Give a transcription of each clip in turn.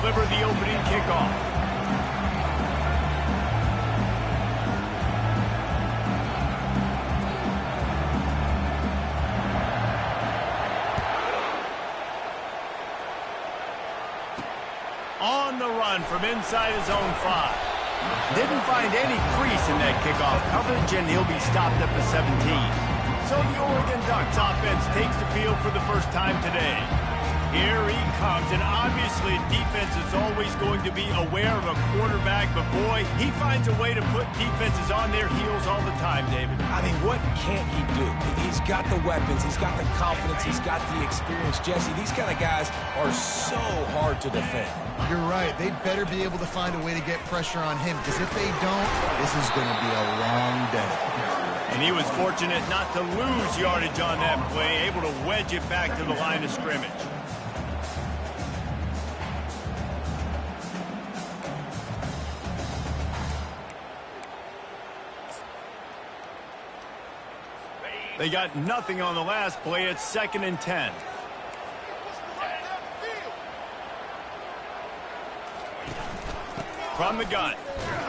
deliver the opening kickoff. On the run from inside his own 5. Didn't find any crease in that kickoff coverage, and he'll be stopped at the 17. So the Oregon Ducks offense takes the field for the first time today. Here he comes, and obviously defense is always going to be aware of a quarterback, but boy, he finds a way to put defenses on their heels all the time, David. I mean, what can't he do? He's got the weapons, he's got the confidence, he's got the experience. Jesse, these kind of guys are so hard to defend. You're right. They better be able to find a way to get pressure on him, because if they don't, this is going to be a long day. And he was fortunate not to lose yardage on that play, able to wedge it back to the line of scrimmage. They got nothing on the last play. It's 2nd and 10. From the gun.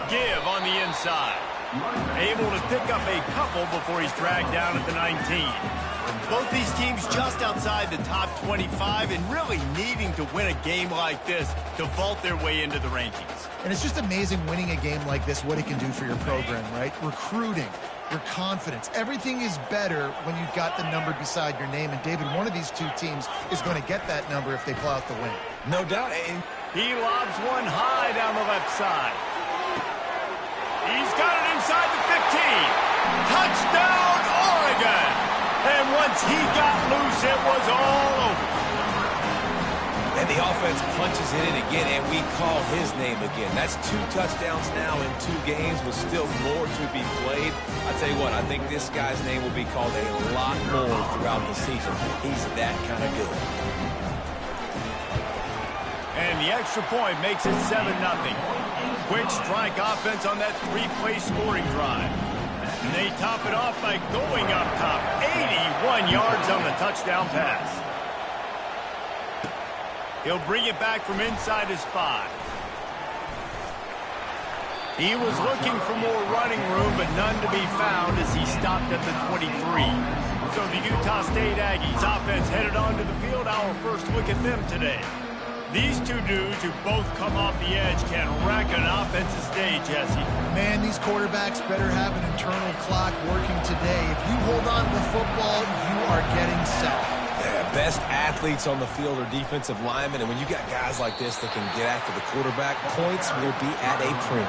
Give on the inside. Able to pick up a couple before he's dragged down at the 19. Both these teams just outside the top 25 and really needing to win a game like this to vault their way into the rankings. And it's just amazing winning a game like this, what it can do for your program, right? Recruiting, your confidence. Everything is better when you've got the number beside your name. And, David, one of these two teams is going to get that number if they pull out the win. No doubt. And he lobs one high down the left side. He's got it inside the 15. Touchdown, Oregon! And once he got loose, it was all over. And the offense punches it in again, and we call his name again. That's 2 touchdowns now in 2 games with still more to be played. I tell you what, I think this guy's name will be called a lot more throughout the season. He's that kind of good. And the extra point makes it 7-0. Quick strike offense on that 3-play scoring drive. And they top it off by going up top. 81 yards on the touchdown pass. He'll bring it back from inside his 5. He was looking for more running room, but none to be found as he stopped at the 23. So the Utah State Aggies offense headed onto the field. Our first look at them today. These two dudes who both come off the edge can wreck an offense's day, Jesse. Man, these quarterbacks better have an internal clock working today. If you hold on to the football, you are getting set. The best athletes on the field are defensive linemen, and when you got guys like this that can get after the quarterback, points will be at a premium.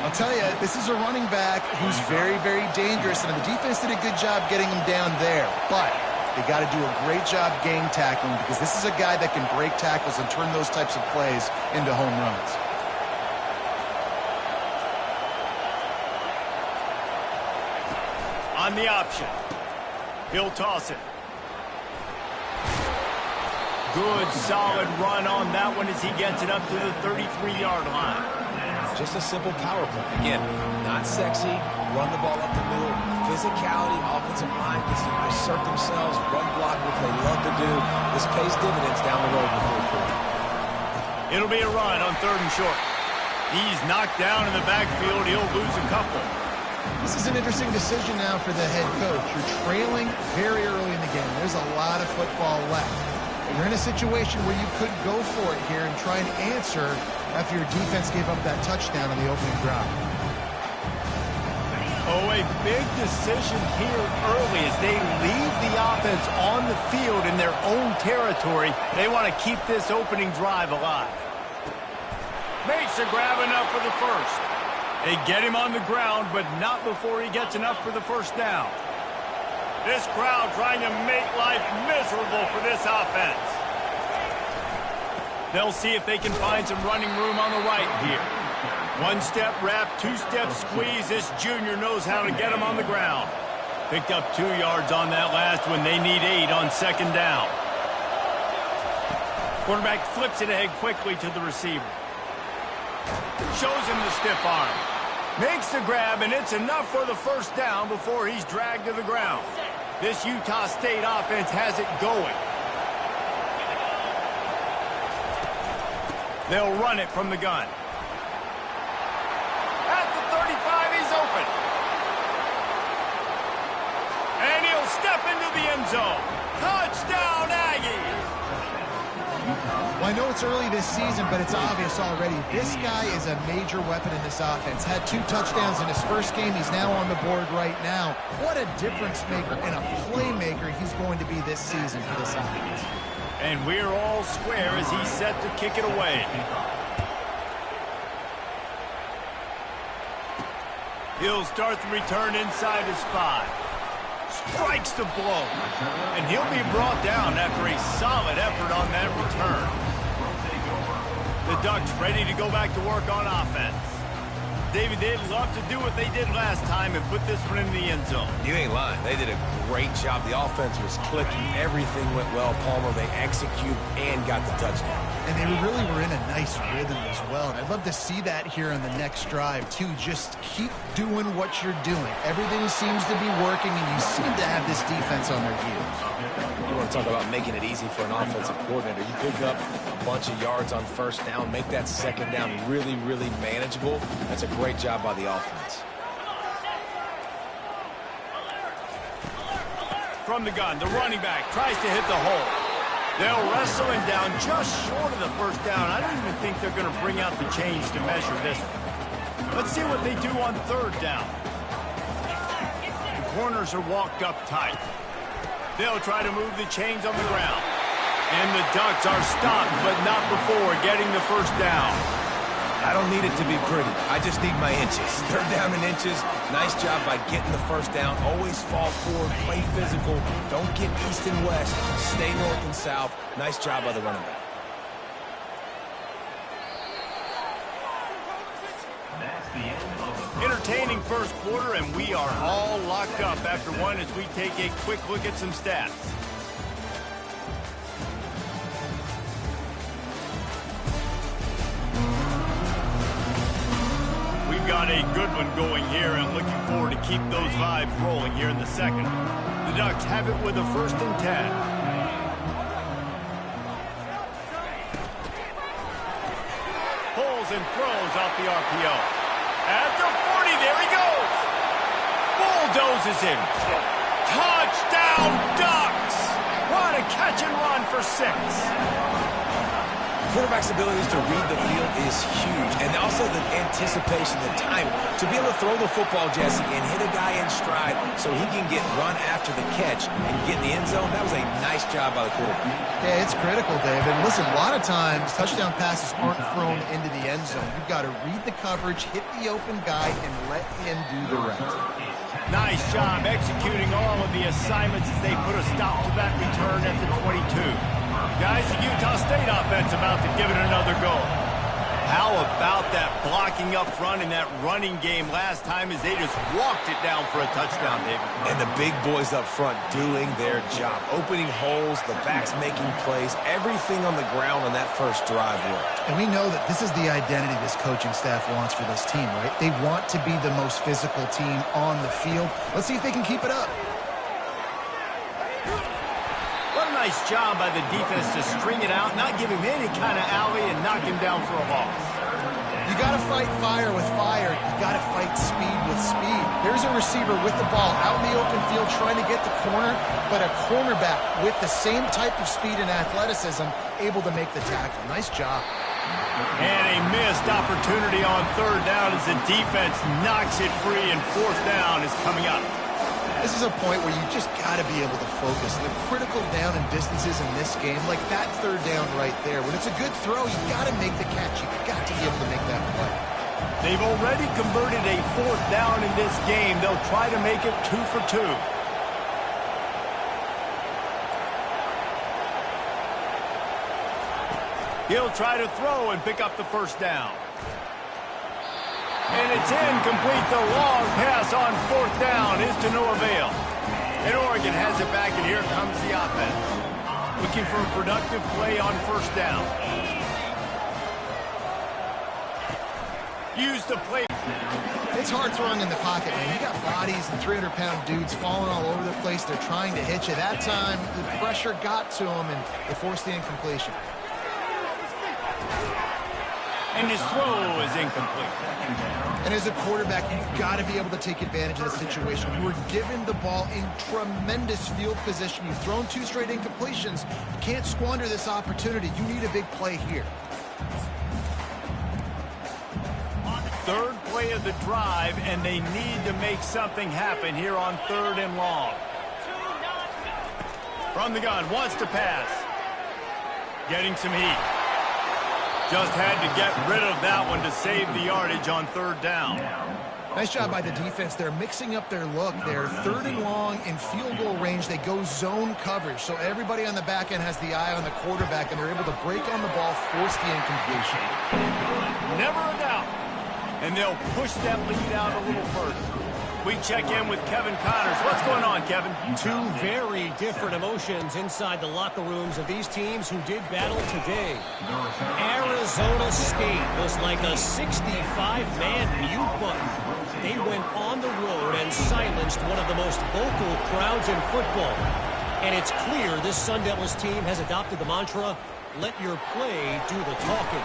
I'll tell you, this is a running back who's very, very dangerous, and the defense did a good job getting him down there. But they got to do a great job game tackling, because this is a guy that can break tackles and turn those types of plays into home runs. On the option, he'll toss it. Good, solid run on that one as he gets it up to the 33-yard line. Just a simple power play. Again, not sexy, run the ball up the middle, physicality, offensive line gets to assert themselves, run block, which they love to do. This pays dividends down the road in the fourth quarter. It'll be a run on 3rd and short. He's knocked down in the backfield. He'll lose a couple. This is an interesting decision now for the head coach. You're trailing very early in the game. There's a lot of football left. You're in a situation where you could go for it here and try and answer after your defense gave up that touchdown on the opening drive. Oh, a big decision here early as they leave the offense on the field in their own territory. They want to keep this opening drive alive. Makes a grab enough for the first. They get him on the ground, but not before he gets enough for the first down. This crowd trying to make life miserable for this offense. They'll see if they can find some running room on the right here. 1-step wrap, 2-step squeeze. This junior knows how to get him on the ground. Picked up 2 yards on that last one. They need 8 on 2nd down. Quarterback flips it ahead quickly to the receiver. Shows him the stiff arm. Makes the grab, and it's enough for the first down before he's dragged to the ground. This Utah State offense has it going. They'll run it from the gun. At the 35, he's open. And he'll step into the end zone. Touchdown, Aggies! Well, I know it's early this season, but it's obvious already. This guy is a major weapon in this offense. Had 2 touchdowns in his first game. He's now on the board right now. What a difference maker and a playmaker he's going to be this season for this offense. And we're all square as he's set to kick it away. He'll start the return inside his 5. Strikes the blow. And he'll be brought down after a solid effort on that return. The Ducks ready to go back to work on offense. David, they'd love to do what they did last time and put this one in the end zone. You ain't lying. They did a great job. The offense was clicking. Everything went well. Palmer, they executed and got the touchdown. And they really were in a nice rhythm as well. And I'd love to see that here on the next drive, too. Just keep doing what you're doing. Everything seems to be working, and you seem to have this defense on their heels. You want to talk about making it easy for an offensive coordinator. You pick up a bunch of yards on first down, make that second down really, really manageable. That's a great job by the offense. From the gun, the running back tries to hit the hole. They'll wrestle him down just short of the first down. I don't even think they're going to bring out the chains to measure this one. Let's see what they do on third down. The corners are walked up tight. They'll try to move the chains on the ground. And the Ducks are stopped, but not before getting the first down. I don't need it to be pretty. I just need my inches. Third down in inches. Nice job by getting the first down. Always fall forward, play physical. Don't get east and west. Stay north and south. Nice job by the running back. Entertaining first quarter, and we are all locked up after one as we take a quick look at some stats. We've got a good one going here, and looking forward to keep those vibes rolling here in the second. The Ducks have it with a 1st and 10. Pulls and throws off the RPO. At the 40, there he goes. Bulldozes him. Touchdown, Ducks! What a catch and run for 6. Quarterback's abilities to read the field is huge, and also the anticipation, the time to be able to throw the football, Jesse, and hit a guy in stride so he can get run after the catch and get in the end zone. That was a nice job by the quarterback. Yeah, it's critical, David. Listen, a lot of times touchdown passes aren't thrown into the end zone. You've got to read the coverage, hit the open guy, and let him do the rest. Nice job executing all of the assignments as they put a stop to that return at the 22. Guys, the Utah State offense about to give it another go. How about that blocking up front in that running game last time as they just walked it down for a touchdown, David? And the big boys up front doing their job. Opening holes, the backs making plays, everything on the ground on that first drive worked. And we know that this is the identity this coaching staff wants for this team, right? They want to be the most physical team on the field. Let's see if they can keep it up. Nice job by the defense to string it out, not give him any kind of alley, and knock him down for a loss. You got to fight fire with fire. You got to fight speed with speed. There's a receiver with the ball out in the open field trying to get the corner, but a cornerback with the same type of speed and athleticism able to make the tackle. Nice job. And a missed opportunity on third down as the defense knocks it free, and fourth down is coming up. This is a point where you just got to be able to focus. The critical down and distances in this game, like that third down right there. When it's a good throw, you got to make the catch. You got to be able to make that play. They've already converted a fourth down in this game. They'll try to make it 2 for 2. He'll try to throw and pick up the first down. And it's incomplete. The long pass on fourth down is to no avail. And Oregon has it back, and here comes the offense. Looking for a productive play on first down. Use the play. It's hard throwing in the pocket, man. You got bodies and 300-pound dudes falling all over the place. They're trying to hit you. That time, the pressure got to them, and they forced the incompletion. And his throw is incomplete. And as a quarterback, you've got to be able to take advantage of the situation. You were given the ball in tremendous field position. You've thrown 2 straight incompletions. You can't squander this opportunity. You need a big play here. Third play of the drive, and they need to make something happen here on 3rd and long. From the gun, wants to pass. Getting some heat. Just had to get rid of that one to save the yardage on 3rd down. Nice job by the defense. They're mixing up their look. They're 3rd and long in field goal range. They go zone coverage. So everybody on the back end has the eye on the quarterback, and they're able to break on the ball, force the incompletion. Never a doubt. And they'll push that lead out a little further. We check in with Kevin Connors. What's going on, Kevin? 2 very different emotions inside the locker rooms of these teams who did battle today. Arizona State was like a 65-man mute button. They went on the road and silenced one of the most vocal crowds in football. And it's clear this Sun Devils team has adopted the mantra, let your play do the talking.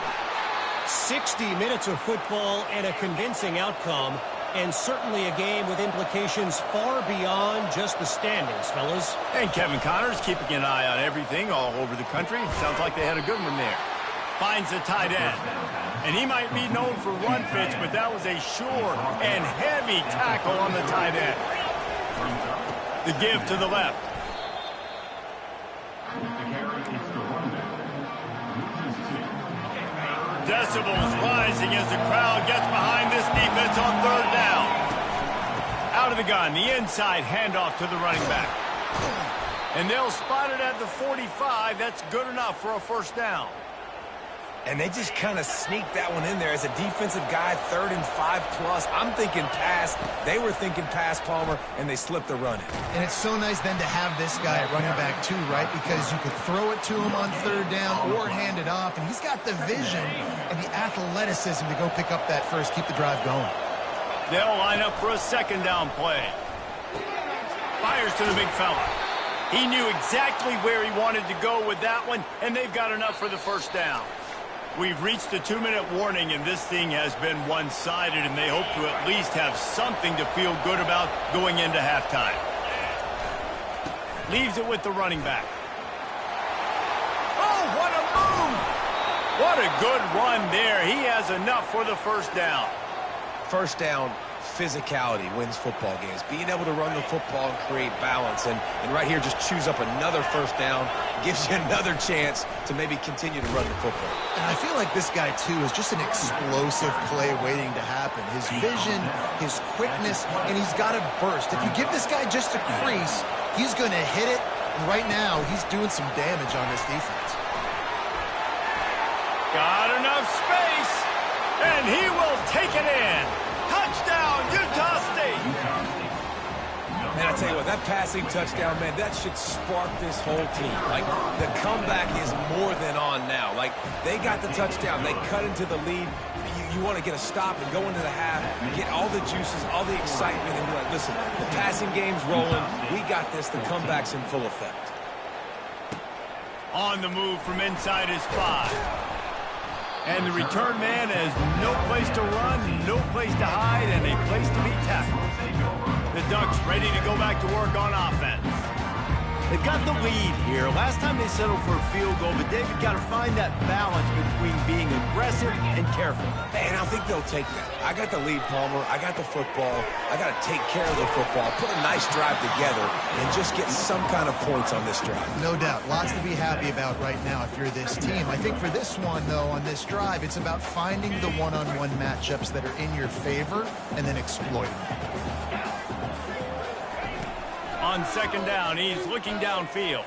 60 minutes of football and a convincing outcome, and certainly a game with implications far beyond just the standings, fellas. And Kevin Connors keeping an eye on everything all over the country. Sounds like they had a good one there. Finds the tight end. And he might be known for run fits, but that was a sure and heavy tackle on the tight end. The give to the left. Decibels rising as the crowd gets behind this defense on 3rd down. Out of the gun, the inside handoff to the running back. And they'll spot it at the 45. That's good enough for a 1st down. And they just kind of sneaked that one in there as a defensive guy, 3rd and 5+. I'm thinking pass. They were thinking pass, Palmer, and they slipped the run in. And it's so nice then to have this guy at running back too, right? Because you could throw it to him on 3rd down or hand it off. And he's got the vision and the athleticism to go pick up that first, keep the drive going. They'll line up for a 2nd down play. Fires to the big fella. He knew exactly where he wanted to go with that one, and they've got enough for the 1st down. We've reached the 2-minute warning, and this thing has been one-sided, and they hope to at least have something to feel good about going into halftime. Leaves it with the running back. Oh, what a move! What a good run there. He has enough for the 1st down. 1st down, physicality wins football games. Being able to run the football and create balance. And right here, just choose up another 1st down. Gives you another chance to maybe continue to run the football. And I feel like this guy, too, is just an explosive play waiting to happen. His vision, his quickness, and he's got a burst. If you give this guy just a crease, he's going to hit it. And right now, he's doing some damage on this defense. Got enough space, and he will take it in. Touchdown, Utah State. Man, I tell you what, that passing touchdown, man, that should spark this whole team. Like, the comeback is more than on now. Like, they got the touchdown. They cut into the lead. You want to get a stop and go into the half, get all the juices, all the excitement, and be like, listen, the passing game's rolling. We got this. The comeback's in full effect. On the move from inside his 5. And the return man has no place to run, no place to hide, and a place to be tackled. The Ducks ready to go back to work on offense. They've got the lead here. Last time they settled for a field goal, but David got to find that balance between being aggressive and careful. And I think they'll take that. I got the lead, Palmer. I got the football. I got to take care of the football, put a nice drive together, and just get some kind of points on this drive. No doubt. Lots to be happy about right now if you're this team. I think for this one, though, on this drive, it's about finding the one-on-one matchups that are in your favor and then exploiting them. On 2nd down, he's looking downfield.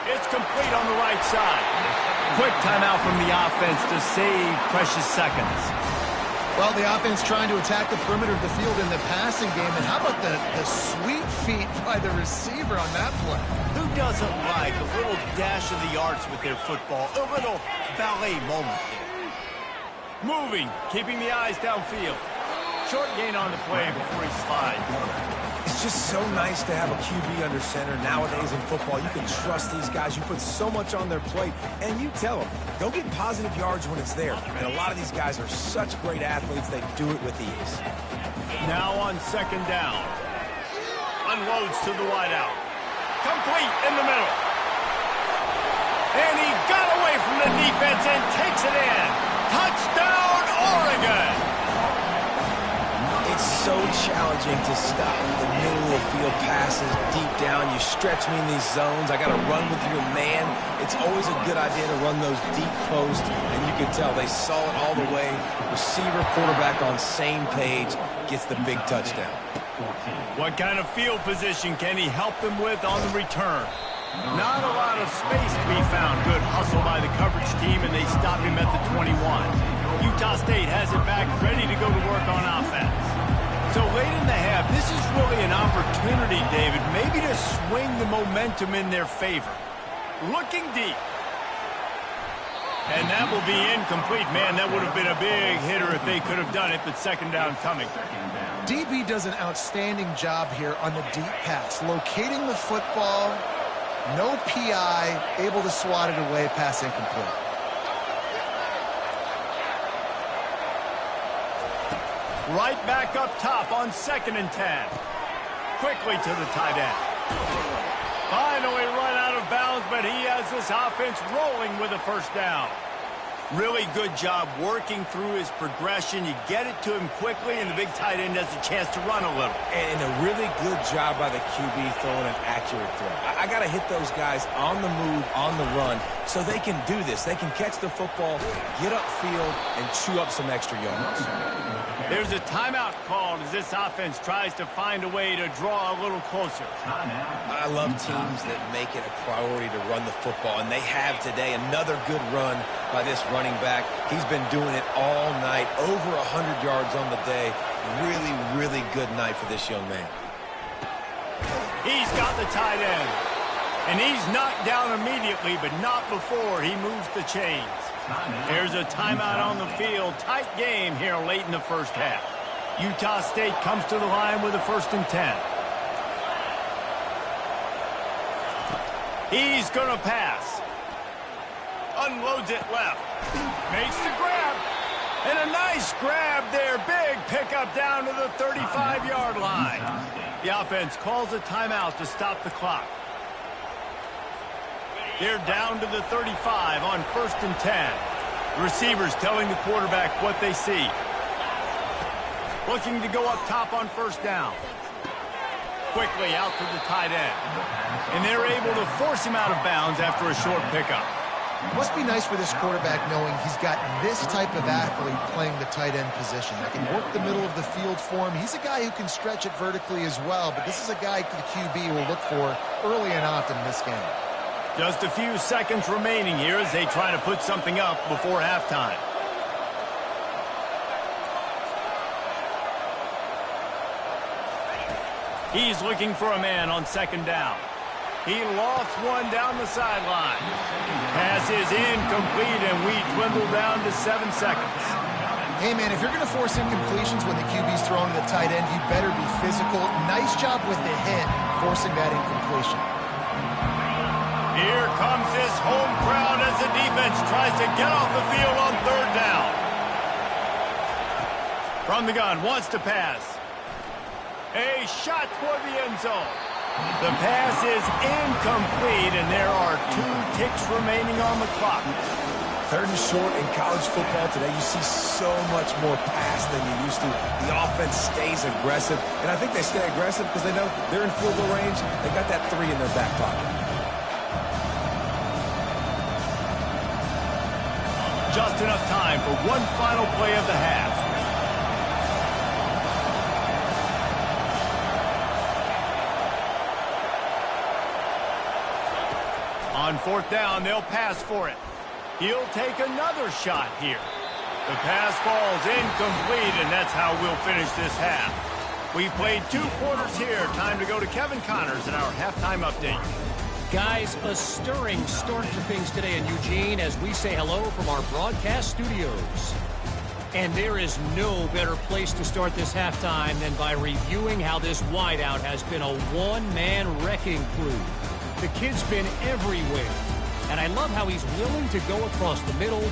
It's complete on the right side. Quick timeout from the offense to save precious seconds. Well, the offense trying to attack the perimeter of the field in the passing game. And how about the sweet feet by the receiver on that play? Who doesn't like a little dash of the arts with their football? A little ballet moment there. Moving, keeping the eyes downfield. Short gain on the play before he slides. It's just so nice to have a QB under center. Nowadays in football, you can trust these guys. You put so much on their plate, and you tell them, go get positive yards when it's there. And a lot of these guys are such great athletes, they do it with ease. Now on second down. Unloads to the wideout. Complete in the middle. And he got away from the defense and takes it in. Touchdown, Oregon! It's so challenging to stop the middle of the field passes deep down. You stretch me in these zones. I got to run with your man. It's always a good idea to run those deep posts, and you can tell they saw it all the way. Receiver, quarterback on same page, gets the big touchdown. What kind of field position can he help them with on the return? Not a lot of space to be found. Good hustle by the coverage team, and they stop him at the 21. Utah State has it back, ready to go to work on offense. So late in the half, this is really an opportunity, David, maybe to swing the momentum in their favor. Looking deep. And that will be incomplete. Man, that would have been a big hitter if they could have done it, but second down coming. DB does an outstanding job here on the deep pass, locating the football, no PI, able to swat it away, pass incomplete. Right back up top on 2nd and 10. Quickly to the tight end. Finally run out of bounds, but he has this offense rolling with a first down. Really good job working through his progression. You get it to him quickly, and the big tight end has a chance to run a little. And a really good job by the QB throwing an accurate throw. I got to hit those guys on the move, on the run, so they can do this. They can catch the football, get upfield, and chew up some extra yards. There's a timeout called as this offense tries to find a way to draw a little closer. I love teams that make it a priority to run the football, and they have today. Another good run by this running back. He's been doing it all night, over 100 yards on the day. Really, really good night for this young man. He's got the tight end, and he's knocked down immediately, but not before he moves the chains. There's a timeout on the field. Tight game here late in the first half. Utah State comes to the line with a 1st and 10. He's going to pass. Unloads it left. Makes the grab. And a nice grab there. Big pickup down to the 35-yard line. The offense calls a timeout to stop the clock. They're down to the 35 on 1st and 10. The receivers telling the quarterback what they see. Looking to go up top on 1st down. Quickly out to the tight end. And they're able to force him out of bounds after a short pickup. It must be nice for this quarterback knowing he's got this type of athlete playing the tight end position. That can work the middle of the field for him. He's a guy who can stretch it vertically as well, but this is a guy the QB will look for early and often in this game. Just a few seconds remaining here as they try to put something up before halftime. He's looking for a man on 2nd down. He lofts one down the sideline. Pass is incomplete, and we dwindle down to 7 seconds. Hey, man, if you're going to force incompletions when the QB's throwing to the tight end, you better be physical. Nice job with the hit, forcing that incompletion. Here comes this home crowd as the defense tries to get off the field on 3rd down. From the gun, wants to pass. A shot toward the end zone. The pass is incomplete, and there are 2 ticks remaining on the clock. 3rd and short in college football today. You see so much more pass than you used to. The offense stays aggressive, and I think they stay aggressive because they know they're in field goal range. They got that 3 in their back pocket. Just enough time for one final play of the half. On 4th down, they'll pass for it. He'll take another shot here. The pass falls incomplete, and that's how we'll finish this half. We played 2 quarters here. Time to go to Kevin Connors in our halftime update. Guys, a stirring start to things today in Eugene as we say hello from our broadcast studios. And there is no better place to start this halftime than by reviewing how this wideout has been a one-man wrecking crew. The kid's been everywhere. And I love how he's willing to go across the middle,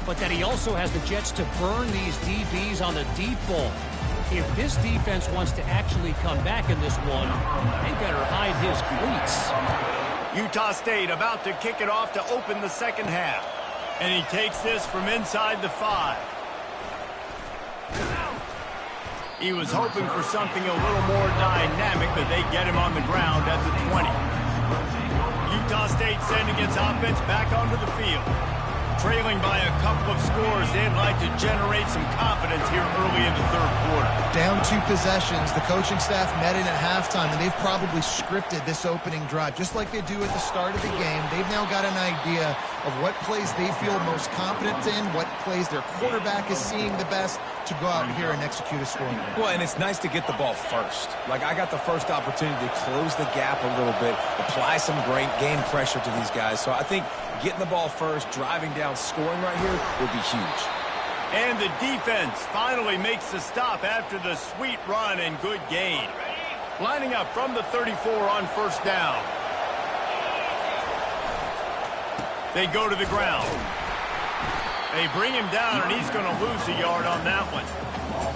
but that he also has the Jets to burn these DBs on the deep ball. If this defense wants to actually come back in this one, they better hide his cleats. Utah State about to kick it off to open the second half. And he takes this from inside the 5. He was hoping for something a little more dynamic, but they get him on the ground at the 20. Utah State sending its offense back onto the field. Trailing by a couple of scores, they'd like to generate some confidence here early in the third quarter. Down 2 possessions, the coaching staff met in at halftime, and they've probably scripted this opening drive. Just like they do at the start of the game, they've now got an idea of what plays they feel most confident in, what plays their quarterback is seeing the best to go out here and execute a score. Well, and it's nice to get the ball first. Like, I got the first opportunity to close the gap a little bit, apply some great game pressure to these guys. So I think getting the ball first, driving down, scoring right here would be huge. And the defense finally makes the stop after the sweet run and good gain. Lining up from the 34 on first down. They go to the ground. They bring him down, and he's going to lose a yard on that one.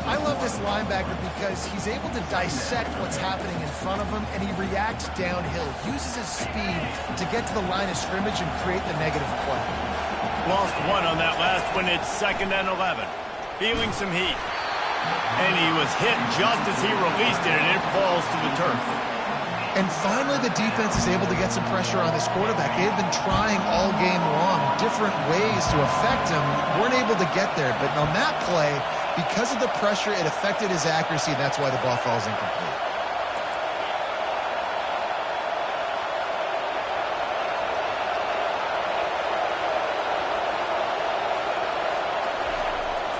I love this linebacker because he's able to dissect what's happening in front of him, and he reacts downhill, uses his speed to get to the line of scrimmage and create the negative play. Lost 1 on that last one. It's 2nd and 11. Feeling some heat. And he was hit just as he released it, and it falls to the turf. And finally, the defense is able to get some pressure on this quarterback. They have been trying all game long different ways to affect him. Weren't able to get there. But on that play, because of the pressure, it affected his accuracy, and that's why the ball falls incomplete.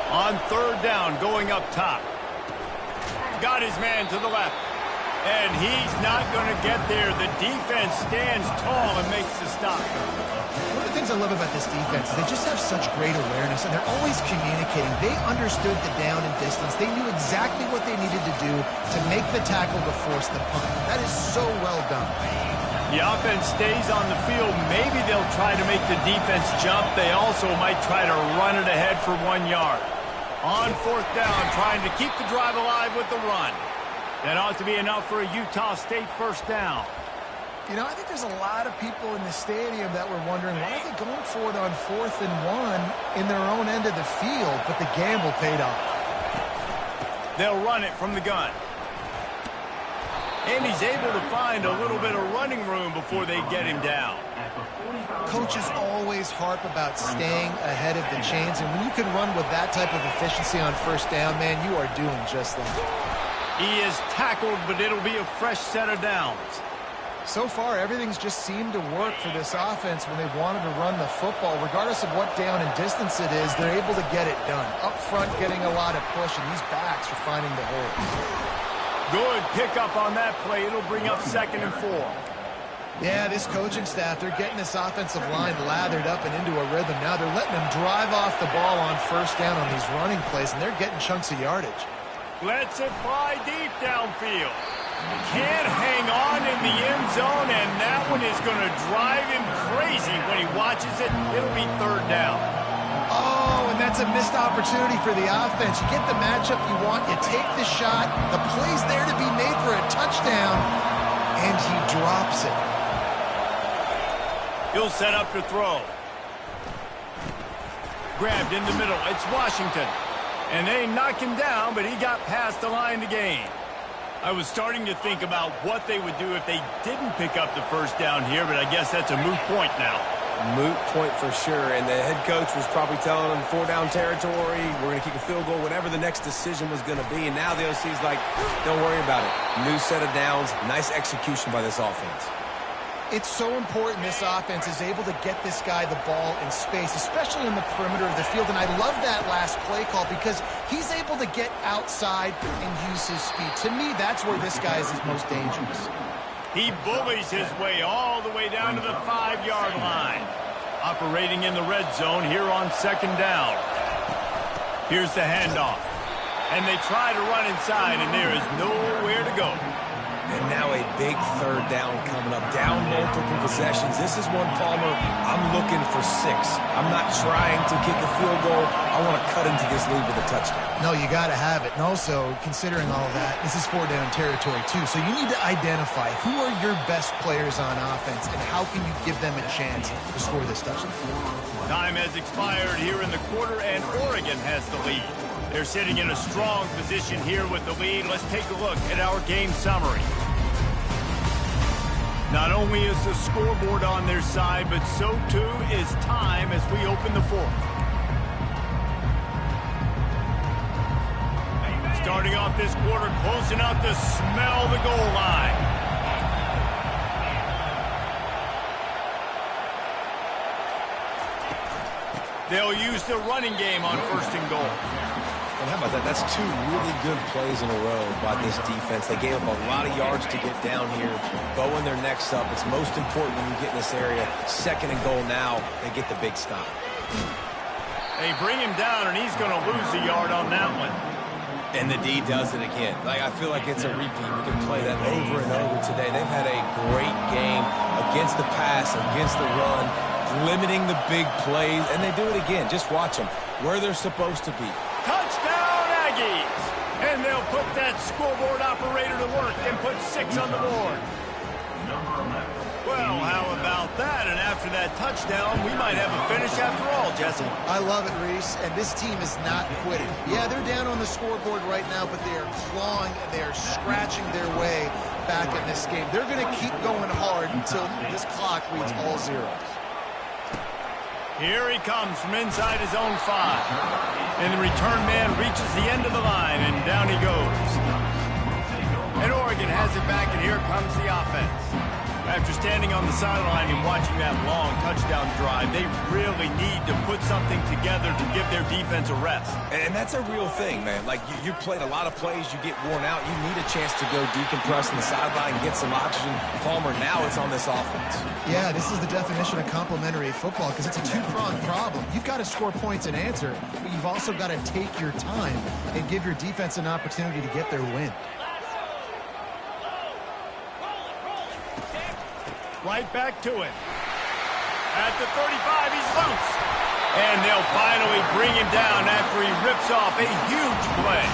On third down, going up top. Got his man to the left. And he's not going to get there. The defense stands tall and makes the stop. One of the things I love about this defense is they just have such great awareness, and they're always communicating. They understood the down and distance. They knew exactly what they needed to do to make the tackle to force the punt. That is so well done. The offense stays on the field. Maybe they'll try to make the defense jump. They also might try to run it ahead for 1 yard. On fourth down, trying to keep the drive alive with the run. That ought to be enough for a Utah State first down. You know, I think there's a lot of people in the stadium that were wondering, why are they going for it on 4th and 1 in their own end of the field? But the gamble paid off. They'll run it from the gun. And he's able to find a little bit of running room before they get him down. Coaches always harp about staying ahead of the chains, and when you can run with that type of efficiency on first down, man, you are doing just that. He is tackled, but it'll be a fresh set of downs. So far, everything's just seemed to work for this offense when they've wanted to run the football. Regardless of what down and distance it is, they're able to get it done. Up front, getting a lot of push, and these backs are finding the holes. Good pickup on that play. It'll bring up 2nd and 4. Yeah, this coaching staff, they're getting this offensive line lathered up and into a rhythm. Now they're letting them drive off the ball on first down on these running plays, and they're getting chunks of yardage. Lets it fly deep downfield. Can't hang on in the end zone, and that one is going to drive him crazy when he watches it. It'll be 3rd down. Oh, and that's a missed opportunity for the offense. You get the matchup you want, you take the shot, the play's there to be made for a touchdown, and he drops it. He'll set up to throw. Grabbed in the middle. It's Washington. And they knock him down, but he got past the line to gain. I was starting to think about what they would do if they didn't pick up the first down here, but I guess that's a moot point now. Moot point for sure, and the head coach was probably telling them 4-down territory, we're going to kick a field goal, whatever the next decision was going to be, and now the OC's like, don't worry about it. New set of downs, nice execution by this offense. It's so important this offense is able to get this guy the ball in space, especially in the perimeter of the field. And I love that last play call because he's able to get outside and use his speed. To me, that's where this guy is his most dangerous. He bullies his way all the way down to the 5-yard line. Operating in the red zone here on 2nd down. Here's the handoff. And they try to run inside, and there is nowhere to go. And now a big third down coming up. Down multiple possessions. This is one, Palmer, I'm looking for 6. I'm not trying to kick a field goal. I want to cut into this lead with a touchdown. No, you got to have it. And also, considering all that, this is 4-down territory too. So you need to identify who are your best players on offense and how can you give them a chance to score this touchdown. Time has expired here in the quarter, and Oregon has the lead. They're sitting in a strong position here with the lead. Let's take a look at our game summary. Not only is the scoreboard on their side, but so too is time as we open the fourth. Starting off this quarter close enough to smell the goal line. They'll use the running game on 1st and goal. And how about that? That's 2 really good plays in a row by this defense. They gave up a lot of yards to get down here. Bowing their necks up. It's most important when you get in this area. 2nd and goal now. They get the big stop. They bring him down, and he's going to lose a yard on that one. And the D does it again. I feel like it's a repeat. We can play that over and over today. They've had a great game against the pass, against the run, limiting the big plays, and they do it again. Just watch them where they're supposed to be. Touchdown, Aggies! And they'll put that scoreboard operator to work and put 6 on the board. Well, how about that? And after that touchdown, we might have a finish after all, Jesse. I love it, Reese, and this team is not quitting. Yeah, they're down on the scoreboard right now, but they are clawing and they are scratching their way back in this game. They're going to keep going hard until this clock reads all zeros. Here he comes from inside his own 5. And the return man reaches the end of the line, and down he goes. And Oregon has it back, and here comes the offense. After standing on the sideline and watching that long touchdown drive, they really need to put something together to give their defense a rest. And that's a real thing, man. Like, you played a lot of plays, you get worn out, you need a chance to go decompress on the sideline and get some oxygen. Palmer, now it's on this offense. Yeah, this is the definition of complementary football because it's a 2-pronged problem. You've got to score points and answer, but you've also got to take your time and give your defense an opportunity to get their win. Right back to it. At the 35, he's loose. And they'll finally bring him down after he rips off a huge play.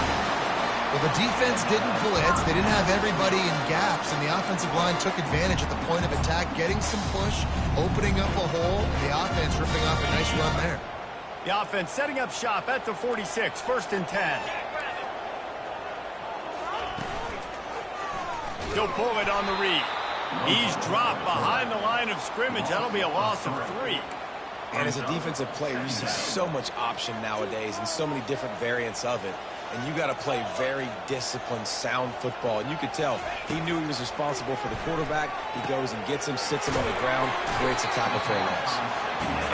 Well, the defense didn't blitz. They didn't have everybody in gaps, and the offensive line took advantage at the point of attack, getting some push, opening up a hole, and the offense ripping off a nice run there. The offense setting up shop at the 46, 1st and 10. He'll pull it on the read. He's dropped behind the line of scrimmage. That'll be a loss of 3. And as a defensive player, you see so much option nowadays and so many different variants of it. And you got to play very disciplined, sound football. And you could tell he knew he was responsible for the quarterback. He goes and gets him, sits him on the ground, creates a tackle for a loss.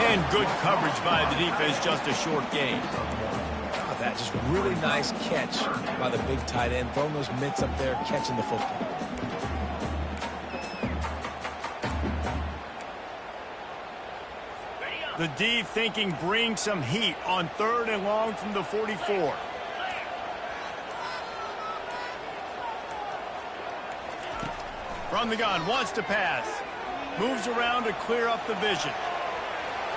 And good coverage by the defense, just a short gain. That just really nice catch by the big tight end, throwing those mitts up there, catching the football. The D thinking bring some heat on 3rd and long from the 44. From the gun, wants to pass. Moves around to clear up the vision.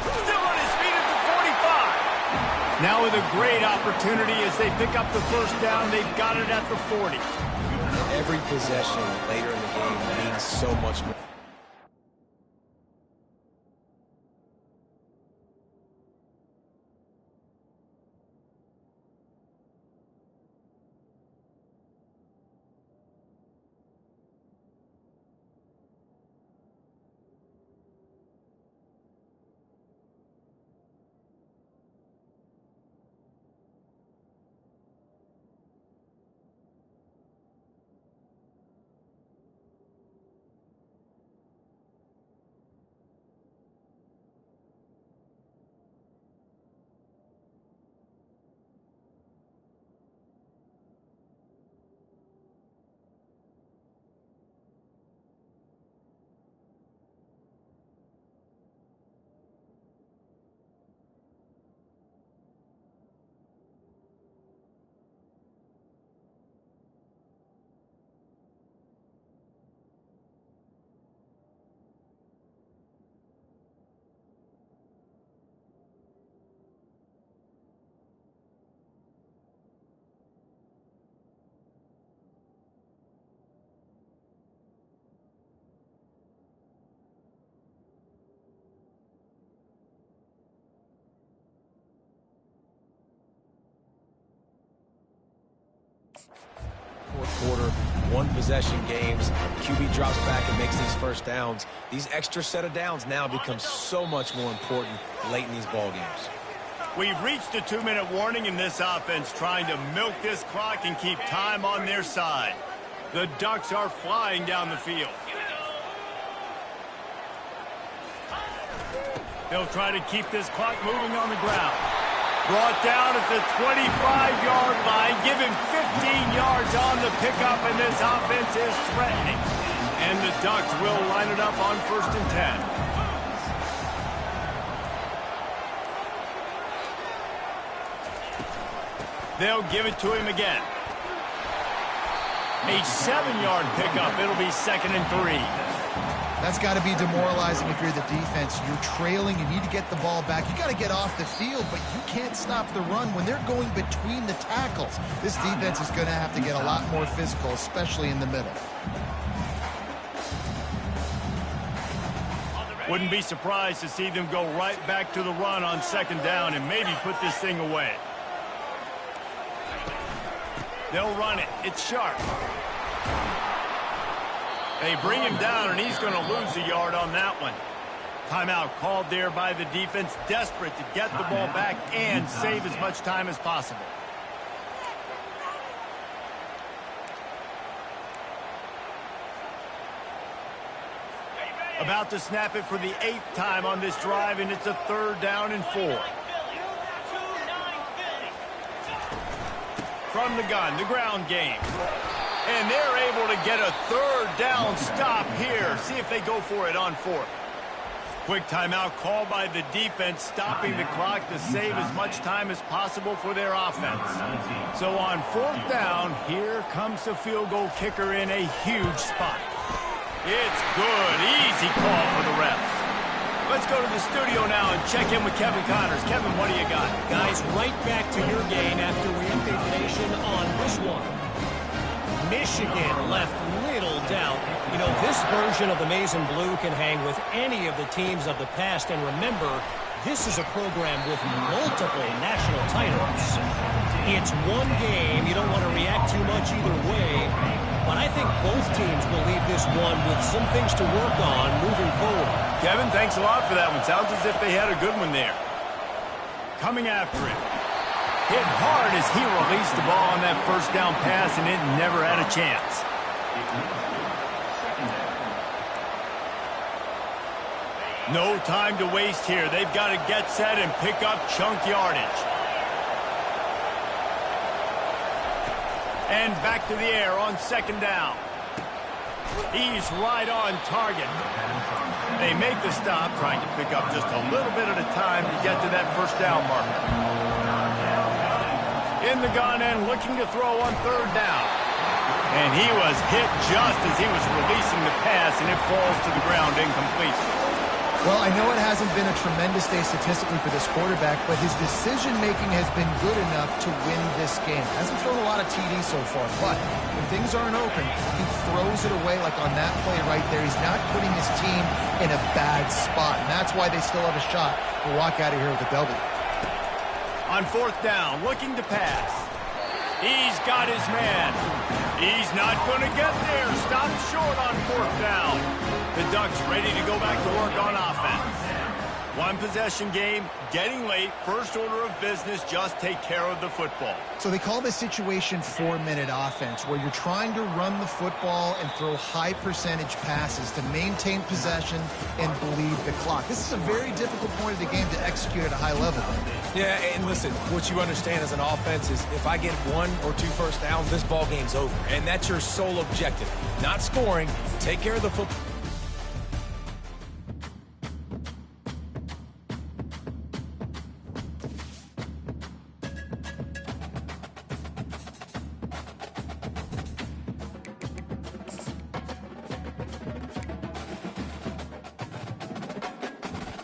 Still on his feet at the 45. Now with a great opportunity as they pick up the 1st down. They've got it at the 40. Every possession later in the game means so much more. one-possession games. QB drops back and makes these first downs. These extra set of downs now become so much more important late in these ball games. We've reached a 2-minute warning in this offense, trying to milk this clock and keep time on their side. The Ducks are flying down the field. They'll try to keep this clock moving on the ground. Brought down at the 25-yard line. Give him 15 yards on the pickup, and this offense is threatening. And the Ducks will line it up on 1st and 10. They'll give it to him again. A 7-yard pickup. It'll be 2nd and 3. That's got to be demoralizing if you're the defense. You're trailing. You need to get the ball back. You got to get off the field, but you can't stop the run when they're going between the tackles. This defense is going to have to get a lot more physical, especially in the middle. Wouldn't be surprised to see them go right back to the run on 2nd down and maybe put this thing away. They'll run it. It's Sharp. They bring him down, and he's going to lose a yard on that one. Timeout called there by the defense, desperate to get the ball back and save as much time as possible. About to snap it for the 8th time on this drive, and it's a 3rd down and 4. From the gun, the ground game. And they're able to get a 3rd down stop here. See if they go for it on 4th. Quick timeout called by the defense, stopping the clock to save as much time as possible for their offense. So on 4th down, here comes the field goal kicker in a huge spot. It's good. Easy call for the refs. Let's go to the studio now and check in with Kevin Connors. Kevin, what do you got? Guys, right back to your game after we update the nation on this one. Michigan left little doubt. You know, this version of the Maize and Blue can hang with any of the teams of the past. And remember, this is a program with multiple national titles. It's one game. You don't want to react too much either way. But I think both teams will leave this one with some things to work on moving forward. Kevin, thanks a lot for that one. Sounds as if they had a good one there. Coming after it. Hit hard as he released the ball on that 1st down pass, and it never had a chance. No time to waste here. They've got to get set and pick up chunk yardage. And back to the air on 2nd down. He's right on target. They make the stop, trying to pick up just a little bit at a time to get to that 1st down marker. In the gun and looking to throw on 3rd down. And he was hit just as he was releasing the pass, and it falls to the ground incomplete. Well, I know it hasn't been a tremendous day statistically for this quarterback, but his decision-making has been good enough to win this game. Hasn't thrown a lot of TDs so far, but when things aren't open, he throws it away like on that play right there. He's not putting his team in a bad spot, and that's why they still have a shot to walk out of here with a W. On 4th down, looking to pass. He's got his man. He's not going to get there. Stopped short on 4th down. The Ducks ready to go back to work on offense. One possession game, getting late, first order of business, just take care of the football. So they call this situation 4-minute offense, where you're trying to run the football and throw high percentage passes to maintain possession and bleed the clock. This is a very difficult point of the game to execute at a high level. Yeah, and listen, what you understand as an offense is if I get 1 or 2 first downs, this ball game's over. And that's your sole objective. Not scoring, take care of the football.